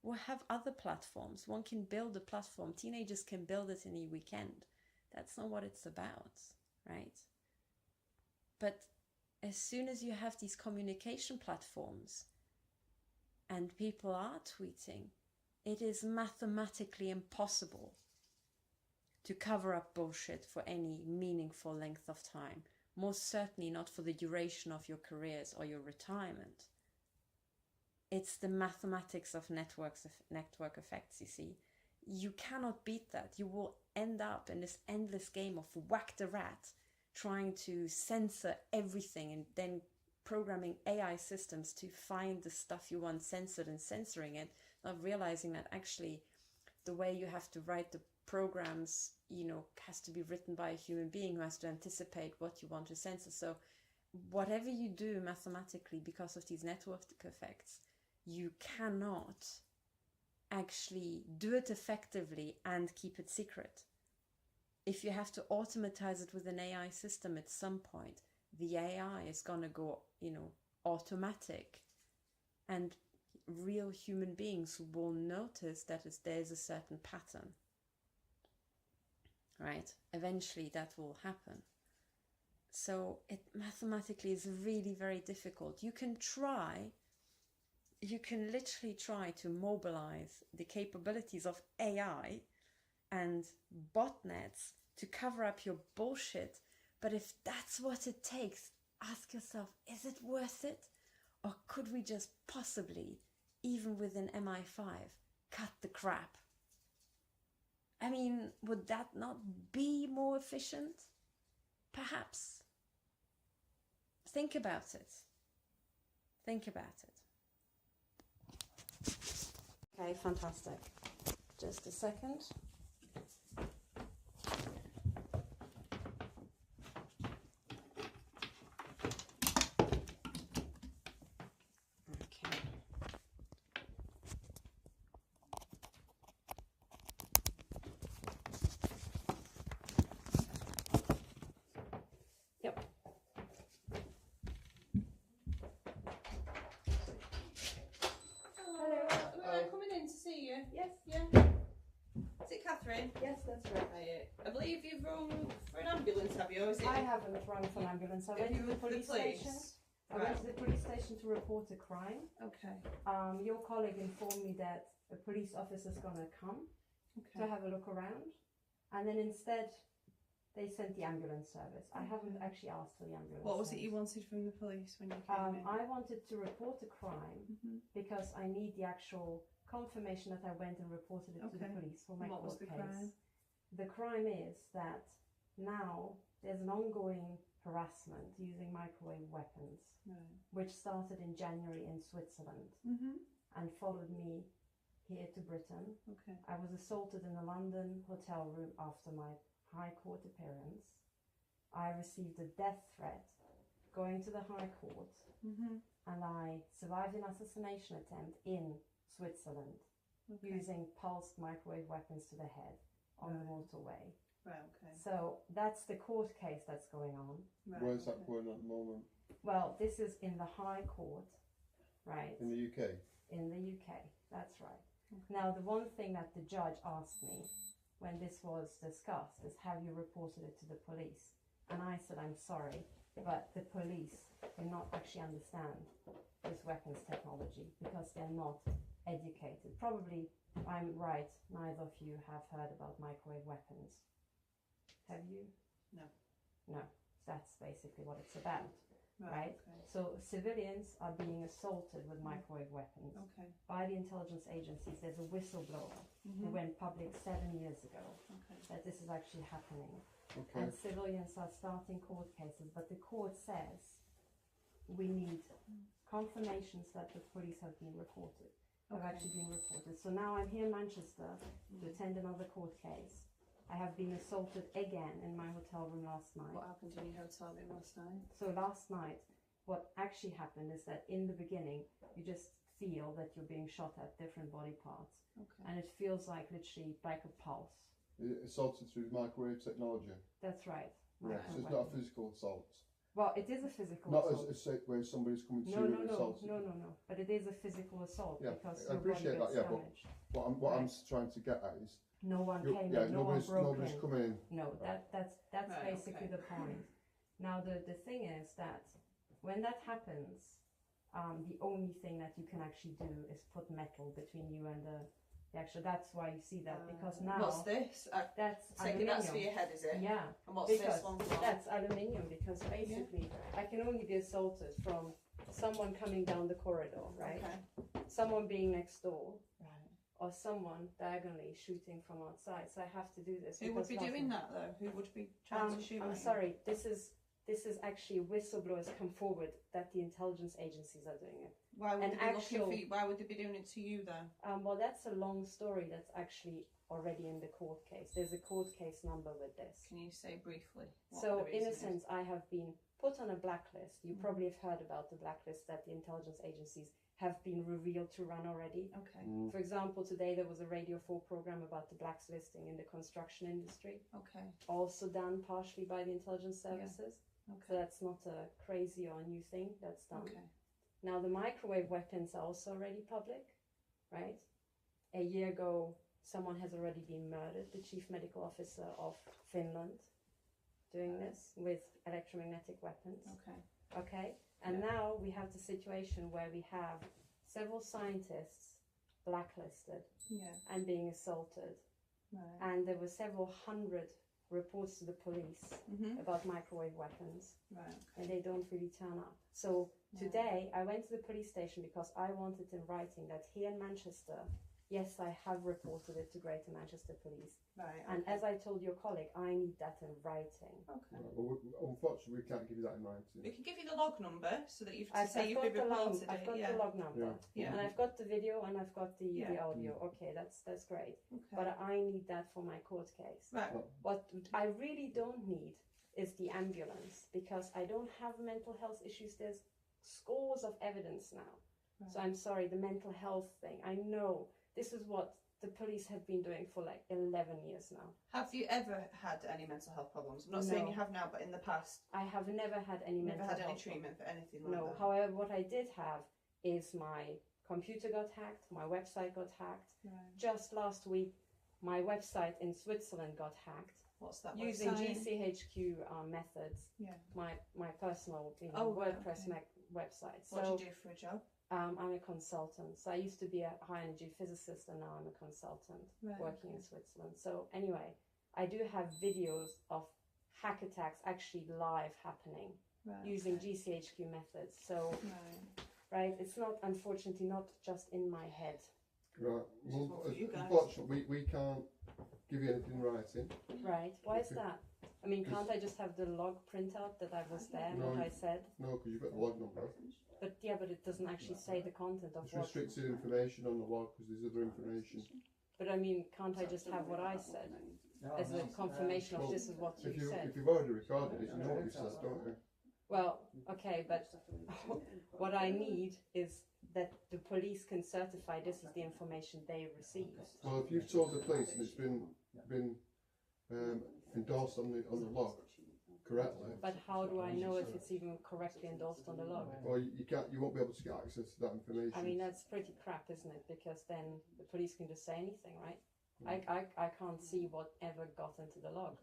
We'll have other platforms. One can build a platform. Teenagers can build it in a weekend. That's not what it's about, right? But as soon as you have these communication platforms and people are tweeting, it is mathematically impossible to cover up bullshit for any meaningful length of time. Most certainly not for the duration of your careers or your retirement. It's the mathematics of network effects, you see. You cannot beat that. You will end up in this endless game of whack the rat, trying to censor everything and then programming AI systems to find the stuff you want censored and censoring it, not realizing that actually the way you have to write the programs, you know, has to be written by a human being who has to anticipate what you want to censor. So whatever you do mathematically, because of these network effects, you cannot actually do it effectively and keep it secret. If you have to automatize it with an AI system at some point, the AI is going to go, you know, automatic, and real human beings will notice that there's a certain pattern, right? Eventually that will happen. So it mathematically is really very difficult. You can literally try to mobilize the capabilities of AI and botnets to cover up your bullshit. But if that's what it takes, ask yourself, is it worth it? Or could we just possibly, even with an MI5, cut the crap? I mean, would that not be more efficient? Perhaps. Think about it. Think about it. Okay, fantastic. Just a second. Okay. Yep. You? Yes. Yeah. Is it Catherine? Yes, that's right. I believe you've rung for an ambulance, have you? Or is it? I haven't rung for an ambulance. I went to the police station. I went to the police station to report a crime. Okay. Your colleague informed me that a police officer's gonna come to have a look around, and then instead they sent the ambulance service. I haven't actually asked for the ambulance. What was it you wanted from the police when you came in? I wanted to report a crime because I need the actual confirmation that I went and reported it to the police for my court case. What was the crime? The crime is that now there's an ongoing harassment using microwave weapons, which started in January in Switzerland and followed me here to Britain. I was assaulted in a London hotel room after my High Court appearance. I received a death threat going to the High Court, and I survived an assassination attempt in Switzerland using pulsed microwave weapons to the head on the motorway. So that's the court case that's going on. Where's that going at the moment? Well, this is in the High Court, right? In the UK? In the UK, that's right. Now, the one thing that the judge asked me when this was discussed is, have you reported it to the police? And I said, I'm sorry, but the police do not actually understand this weapons technology because they're not educated. Probably, I'm right, neither of you have heard about microwave weapons. Have you? No. No, that's basically what it's about, right? So civilians are being assaulted with microwave weapons by the intelligence agencies. There's a whistleblower who went public 7 years ago that this is actually happening. And civilians are starting court cases, but the court says we need confirmations that the police have been reported, have actually been reported. So now I'm here in Manchester to attend another court case. I have been assaulted again in my hotel room last night. What happened in your hotel room last night? So last night, what actually happened is that in the beginning, you just feel that you're being shot at different body parts. And it feels like literally like a pulse. Assaulted through microwave technology? That's right. Yes, so it's not a physical assault. Well, it is a physical Not assault. as where somebody's coming to No, you no, and no, assaulting. no. But it is a physical assault Yeah, because I your body appreciate gets that, yeah, damaged. but what I'm trying to get at is No one you- came yeah, in, no one broke nobody's in. coming in. No, that's Right, basically okay. the point. Now the thing is that when that happens, the only thing that you can actually do is put metal between you and the actual. That's why you see that because now What's this? that's Taking that's for aluminium. your head, is it? Yeah, And what's because this one for? that's aluminium. Because basically, I can only be assaulted from someone coming down the corridor, right? Okay. Someone being next door, Right. or someone diagonally shooting from outside. So I have to do this. Who would because be nothing- doing that though? Who would be trying to shoot I'm at you? sorry. This is actually whistleblowers come forward that the intelligence agencies are doing it. Why would an they be actual- looking for you? Why would they be doing it to you then? Well, that's a long story. That's actually already in the court case. There's a court case number with this. Can you say briefly? What So the in reason a is? sense, I have been put on a blacklist. You probably have heard about the blacklist that the intelligence agencies have been revealed to run already. Okay. For example, today there was a Radio 4 program about the blacklisting in the construction industry, Okay. also done partially by the intelligence services. So Okay. that's not a crazy or new thing, that's done. Okay. Now the microwave weapons are also already public, right? A year ago, someone has already been murdered, the chief medical officer of Finland, doing this with electromagnetic weapons. Okay. Okay, and Yeah. now we have the situation where we have several scientists blacklisted Yeah. and being assaulted, Right. and there were several hundred reports to the police Mhm. about microwave weapons, Right. and they don't really turn up. So today I went to the police station because I wanted in writing that here in Manchester, yes, I have reported it to Greater Manchester Police, Right. and as I told your colleague, I need that in writing. Okay. Right, well, unfortunately, we can't give you that in writing. We can give you the log number so that you've I've you've got the log. reported I've it. got Yeah. the log number. Yeah. Yeah. And I've got the video and I've got the Yeah. audio. Okay, that's great. Okay. But I need that for my court case. Right. What I really don't need is the ambulance because I don't have mental health issues. There's scores of evidence now. So I'm sorry, the mental health thing. I know this is what the police have been doing for like 11 years now. Have you ever had any mental health problems? I'm not No. saying you have now, but in the past, I have never had any you never mental had any health treatment for anything like No, that. however, what I did have is my computer got hacked, my website got hacked. Right. Just last week, my website in Switzerland got hacked What's that? using website? GCHQ methods. Yeah. My personal Oh, right, WordPress okay. website. What So do you do for a job? I'm a consultant. So I used to be a high energy physicist, and now I'm a consultant Right, working okay. in Switzerland. So anyway, I do have videos of hack attacks actually live happening Right. using GCHQ methods. So. Right. Right, it's not, unfortunately, not just in my head. Right. This is Well, what for you guys. unfortunately, we can't give you anything in writing. Right, why is that? I mean, can't I just have the log printout that I was there and No. what I said? No, because you've got the log number. But yeah, but it doesn't actually say the content of It's what. restricted information on the log because there's other information. But I mean, can't I just have what I said as a confirmation of Well, this is what you If said? you've already recorded it, you know what you said, don't you? Well, okay, but what I need is that the police can certify this is the information they received. Well, if you've told the police and it's been endorsed on the log correctly, But how do I know if it's even correctly endorsed on the log? well, you won't be able to get access to that information. I mean, that's pretty crap, isn't it? Because then the police can just say anything, right? I can't see whatever got into the log.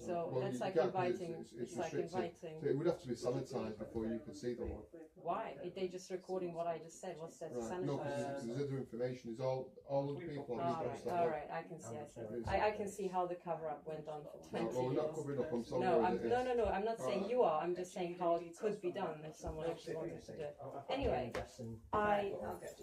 So Well, that's you like can't 'cause inviting. it's It's like restricted. inviting. So it would have to be sanitised before you could see the log. Why? If they just recording what I just said, what's that Right. No, because sanitized? there's other information. There's all the people on this website. All right. I can see. I can see how the cover up went on for 20 Well, we're not years. covering up. I'm sorry. No, whether it is. no. I'm not saying Alright. you are. I'm just saying how it could be done if someone actually wanted to do it. Anyway,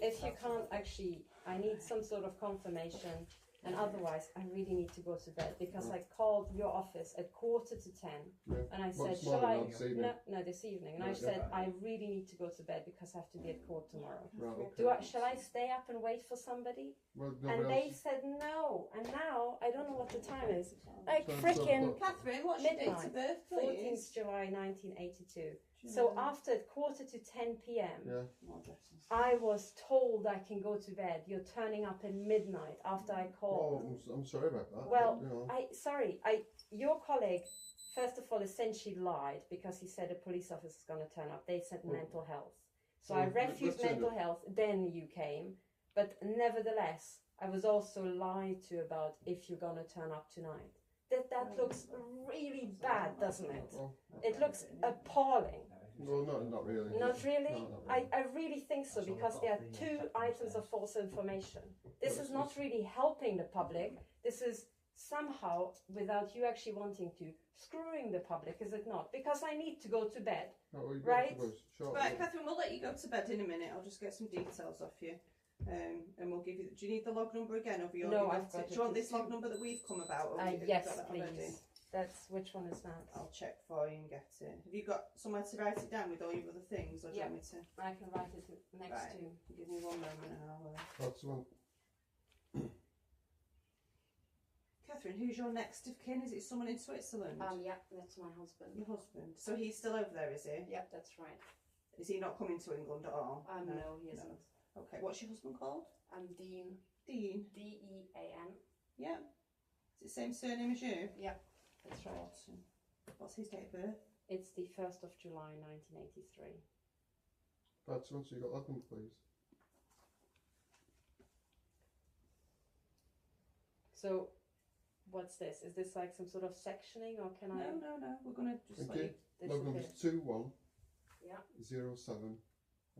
if you can't actually, I need some sort of confirmation. And otherwise, I really need to go to bed because I called your office at 9:45, Yeah. and I What, said, this "Shall morning or I?" this evening? No, this evening. And I Right, said, "I really need to go to bed because I have to be at court tomorrow. Right, okay. Shall I stay up and wait for somebody?" Well, And nobody they else. said no. And now I don't know what the time is. Like So- frickin' Catherine, what's your date midnight, of birth, 14th please? July 1982. So after 9:45 p.m. Yeah. I was told I can go to bed. You're turning up at midnight after I called. Oh, I'm sorry about that. Well, you know. your colleague first of all, essentially lied because he said a police officer is going to turn up. They said mental health. So I refused mental health, then you came. But nevertheless, I was also lied to about if you're going to turn up tonight. That looks really bad, doesn't it? It looks appalling. Well, not really. Not really? No, not really. I really think so, because there are 2 items of false information. This is not really helping the public. This is somehow, without you actually wanting to, screwing the public, is it not? Because I need to go to bed, right? Right, Catherine, we'll let you go to bed in a minute. I'll just get some details off you. And we'll give you. Do you need the log number again, or have you already got it? Do you want this log number that we've come about? Or yes, please. That's, which one is that? I'll check for you and get it. Have you got somewhere to write it down with all your other things, or do you want me to? I can write it next to. Give me 1 moment and I'll. That's the one. Catherine, who's your next of kin? Is it someone in Switzerland? Yeah, that's my husband. Your husband. So he's still over there, is he? Yep, that's right. Is he not coming to England at all? No, he isn't. Okay, what's your husband called? Dean. Dean. D-E-A-N. Yeah. Is it the same surname as you? Yeah, that's right. Awesome. What's his date of birth? It's the 1st of July 1983. That's one, so you got that one, please. So, what's this? Is this like some sort of sectioning, or can I? No. We're going to just let you. Log number's 21. Yeah. 07.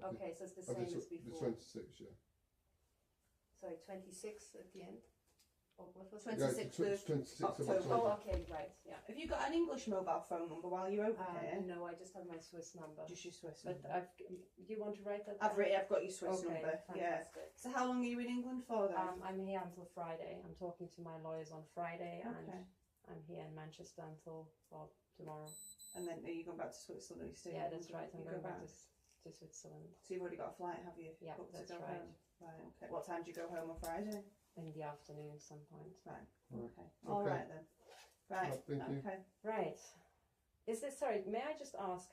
Okay, so it's the same as The before. 26, yeah. Sorry, 26 at the end? Or what was 26th Yeah, of 26th of October. October. Oh, okay, right, yeah. Have you got an English mobile phone number while you're over here? No, I just have my Swiss number. Just your Swiss But number. do you want to write that I've got your Swiss okay, number. Yeah. fantastic. So how long are you in England for then? I'm here until Friday. I'm talking to my lawyers on Friday, Okay. and I'm here in Manchester until, well, tomorrow. And then are you going back to Switzerland? Are you staying Yeah, in that's England? right. I'm You going go back to Switzerland So you've already got a flight, have you? Yeah, Booked to that's go right. home? Right, okay. What time do you go home on Friday? in the afternoon some point. Right, Right. okay. All right then. Right, Thank you. okay. Right. Is this, sorry, may I just ask,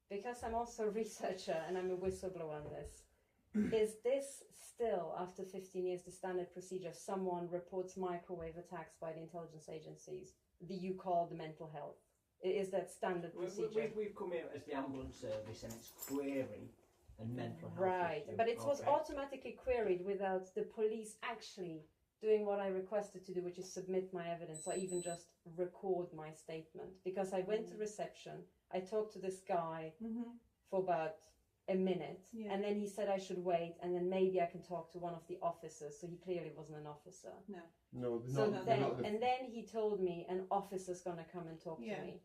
because I'm also a researcher and I'm a whistleblower on this, is this still, after 15 years, the standard procedure if someone reports microwave attacks by the intelligence agencies, that you call the mental health? Is that standard procedure? We've come here as the ambulance service and it's query and mental health. Right, issue. but it was Okay. automatically queried without the police actually doing what I requested to do, which is submit my evidence or even just record my statement. Because I went to reception, I talked to this guy for about a minute, and then he said I should wait, and then maybe I can talk to one of the officers. So he clearly wasn't an officer. No, they're So not. then, They're not and then he told me an officer's gonna come and talk to me.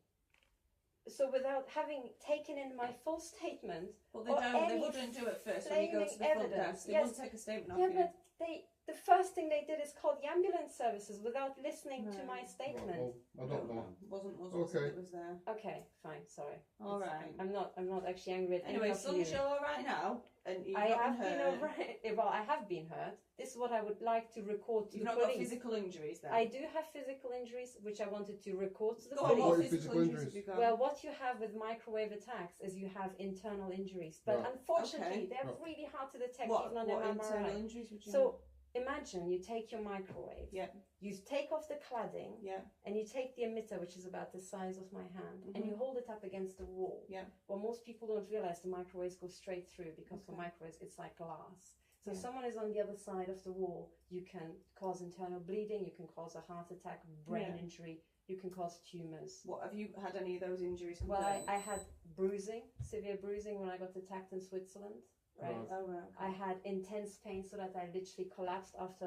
So without having taken in my full statement, Well, they or don't. They any wouldn't do it first when you go to the flaming front evidence. desk. They Yes. wouldn't take a statement off yeah, you. but the first thing they did is call the ambulance services without listening to my statement. Well, I don't know. Wasn't us Okay. that was there. Okay, fine, sorry. All It's right. fine. I'm not actually angry at Anyway, any as of long you. as you're all right now, and you've I not have been been hurt, alright. Well, I have been hurt. This is what I would like to record to you've the not got police. physical injuries then. I do have physical injuries, which I wanted to record to the Go on, police. what What physical physical injuries have injuries? you got? Well, what you have with microwave attacks is you have internal injuries, but Right. unfortunately, Okay. they're Right. really hard to detect what even on internal MRI. injuries would you So imagine you take your microwave, Yeah. you take off the cladding, have? Yeah. and you take the emitter, which is about the size of my hand, and you hold it up against the wall. Yeah. Well, most people don't realize the microwaves go straight through because for Okay. microwaves it's like glass. So if Yeah. someone is on the other side of the wall, you can cause internal bleeding, you can cause a heart attack, brain Yeah. injury, you can cause tumors. What have you had any of those injuries? Well, confirmed? I had bruising, severe bruising when I got attacked in Switzerland. Right. Right. Oh, right. I had intense pain so that I literally collapsed after